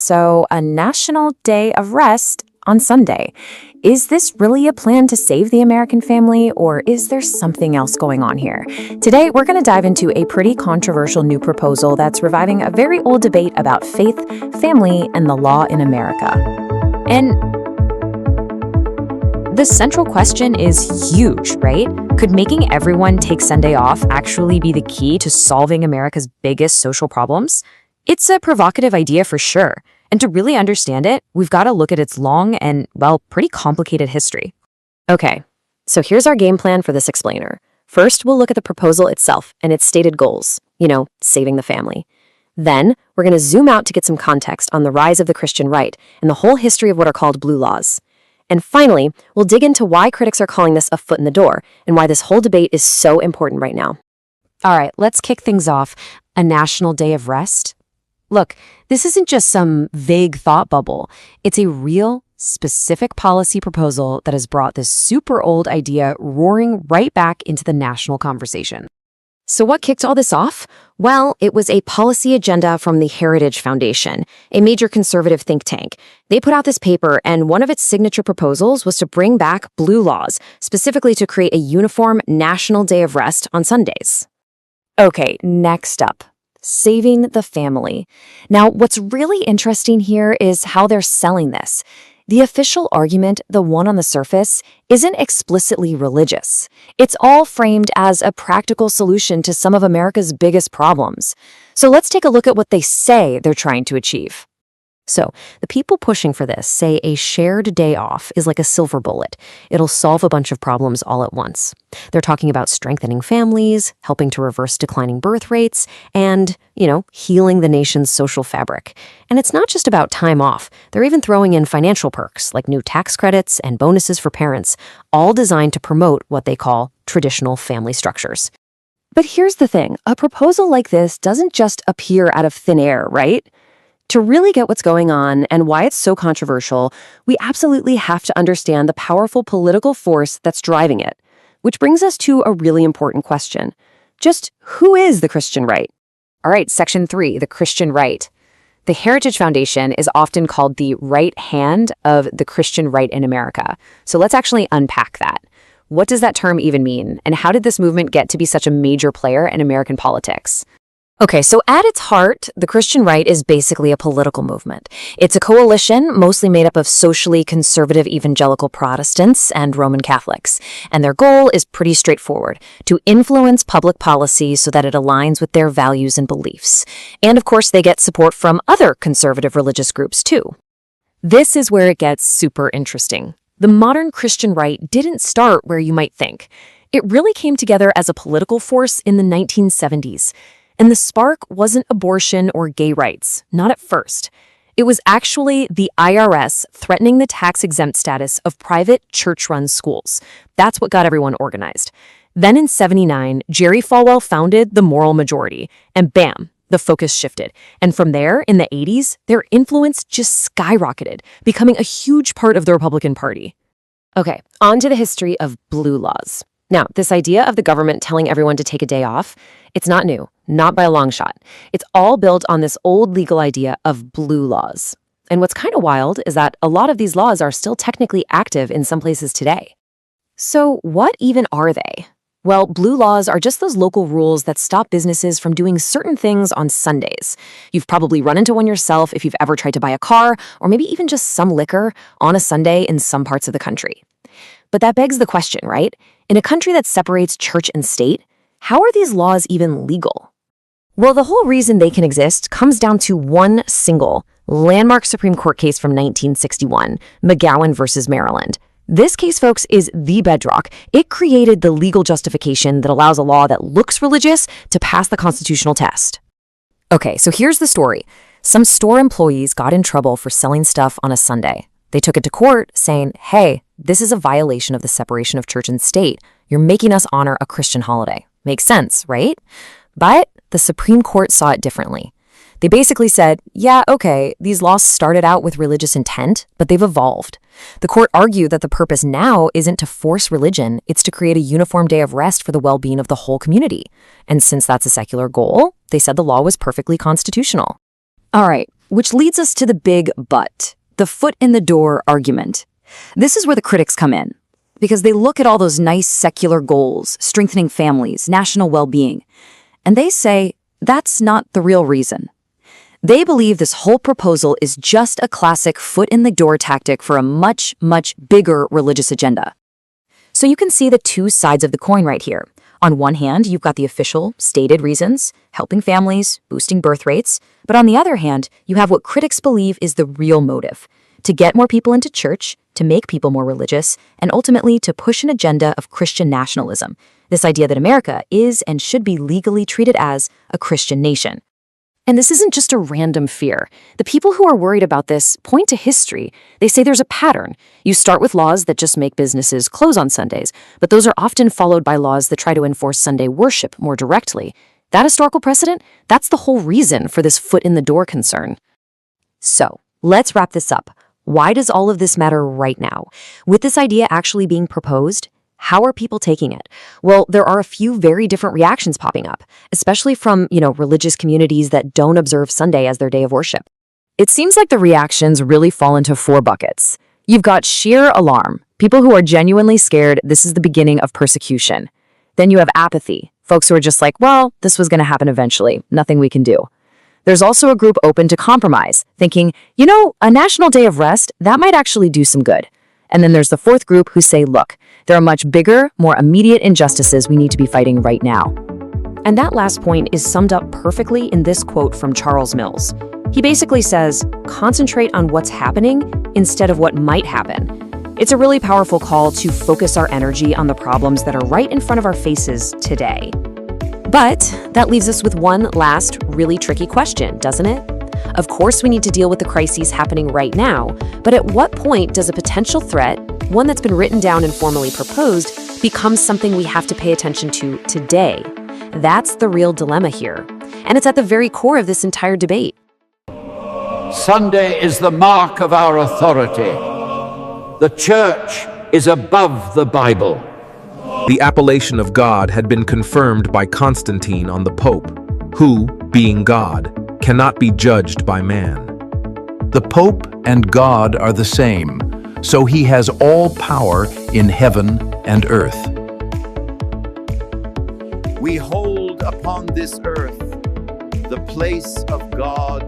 So, a national day of rest on Sunday. Is this really a plan to save the American family, or is there something else going on here? Today, we're going to dive into a pretty controversial new proposal that's reviving a very old debate about faith, family, and the law in America. And the central question is huge, right? Could making everyone take Sunday off actually be the key to solving America's biggest social problems? It's a provocative idea for sure. And to really understand it, we've got to look at its long and, well, pretty complicated history. Okay, so here's our game plan for this explainer. First, we'll look at the proposal itself and its stated goals, saving the family. Then, we're going to zoom out to get some context on the rise of the Christian right and the whole history of what are called blue laws. And finally, we'll dig into why critics are calling this a foot in the door and why this whole debate is so important right now. All right, let's kick things off. A national day of rest? Look, this isn't just some vague thought bubble. It's a real, specific policy proposal that has brought this super old idea roaring right back into the national conversation. So what kicked all this off? Well, it was a policy agenda from the Heritage Foundation, a major conservative think tank. They put out this paper, and one of its signature proposals was to bring back blue laws, specifically to create a uniform national day of rest on Sundays. Okay, next up. Saving the family. Now, what's really interesting here is how they're selling this. The official argument, the one on the surface, isn't explicitly religious. It's all framed as a practical solution to some of America's biggest problems. So let's take a look at what they say they're trying to achieve. So, the people pushing for this say a shared day off is like a silver bullet. It'll solve a bunch of problems all at once. They're talking about strengthening families, helping to reverse declining birth rates, and, healing the nation's social fabric. And it's not just about time off. They're even throwing in financial perks like new tax credits and bonuses for parents, all designed to promote what they call traditional family structures. But here's the thing. A proposal like this doesn't just appear out of thin air, right? To really get what's going on and why it's so controversial, we absolutely have to understand the powerful political force that's driving it. Which brings us to a really important question. Just who is the Christian right? All right, Section 3, the Christian right. The Heritage Foundation is often called the right hand of the Christian right in America. So let's actually unpack that. What does that term even mean? And how did this movement get to be such a major player in American politics? Okay, so at its heart, the Christian right is basically a political movement. It's a coalition mostly made up of socially conservative evangelical Protestants and Roman Catholics. And their goal is pretty straightforward, to influence public policy so that it aligns with their values and beliefs. And of course, they get support from other conservative religious groups too. This is where it gets super interesting. The modern Christian right didn't start where you might think. It really came together as a political force in the 1970s. And the spark wasn't abortion or gay rights, not at first. It was actually the IRS threatening the tax-exempt status of private church-run schools. That's what got everyone organized. Then in '79, Jerry Falwell founded the Moral Majority, and bam, the focus shifted. And from there, in the '80s, their influence just skyrocketed, becoming a huge part of the Republican Party. Okay, on to the history of blue laws. Now, this idea of the government telling everyone to take a day off, it's not new, not by a long shot. It's all built on this old legal idea of blue laws. And what's kind of wild is that a lot of these laws are still technically active in some places today. So what even are they? Well, blue laws are just those local rules that stop businesses from doing certain things on Sundays. You've probably run into one yourself if you've ever tried to buy a car, or maybe even just some liquor on a Sunday in some parts of the country. But that begs the question, right? In a country that separates church and state, how are these laws even legal? Well, the whole reason they can exist comes down to one single landmark Supreme Court case from 1961, McGowan versus Maryland. This case, folks, is the bedrock. It created the legal justification that allows a law that looks religious to pass the constitutional test. Okay, so here's the story. Some store employees got in trouble for selling stuff on a Sunday. They took it to court saying, hey, this is a violation of the separation of church and state. You're making us honor a Christian holiday. Makes sense, right? But the Supreme Court saw it differently. They basically said, yeah, okay, these laws started out with religious intent, but they've evolved. The court argued that the purpose now isn't to force religion, it's to create a uniform day of rest for the well-being of the whole community. And since that's a secular goal, they said the law was perfectly constitutional. All right, Which leads us to the big but, the foot in the door argument. This is where the critics come in, because they look at all those nice secular goals, strengthening families, national well-being, and they say that's not the real reason. They believe this whole proposal is just a classic foot-in-the-door tactic for a much, much bigger religious agenda. So you can see the two sides of the coin right here. On one hand, you've got the official, stated reasons, helping families, boosting birth rates, but on the other hand, you have what critics believe is the real motive, to get more people into church, to make people more religious, and ultimately to push an agenda of Christian nationalism, this idea that America is and should be legally treated as a Christian nation. And this isn't just a random fear. The people who are worried about this point to history. They say there's a pattern. You start with laws that just make businesses close on Sundays, but those are often followed by laws that try to enforce Sunday worship more directly. That historical precedent, that's the whole reason for this foot-in-the-door concern. So, let's wrap this up. Why does all of this matter right now? With this idea actually being proposed, how are people taking it? Well, there are a few very different reactions popping up, especially from, religious communities that don't observe Sunday as their day of worship. It seems like the reactions really fall into four buckets. You've got sheer alarm, people who are genuinely scared this is the beginning of persecution. Then you have apathy, folks who are just like, well, this was going to happen eventually, nothing we can do. There's also a group open to compromise, thinking, a national day of rest, that might actually do some good. And then there's the fourth group who say, look, there are much bigger, more immediate injustices we need to be fighting right now. And that last point is summed up perfectly in this quote from Charles Mills. He basically says, concentrate on what's happening instead of what might happen. It's a really powerful call to focus our energy on the problems that are right in front of our faces today. But that leaves us with one last really tricky question, doesn't it? Of course, we need to deal with the crises happening right now, but at what point does a potential threat, one that's been written down and formally proposed, become something we have to pay attention to today? That's the real dilemma here, and it's at the very core of this entire debate. Sunday is the mark of our authority. The church is above the Bible. The appellation of God had been confirmed by Constantine on the Pope, who, being God, cannot be judged by man. The Pope and God are the same, so he has all power in heaven and earth. We hold upon this earth the place of God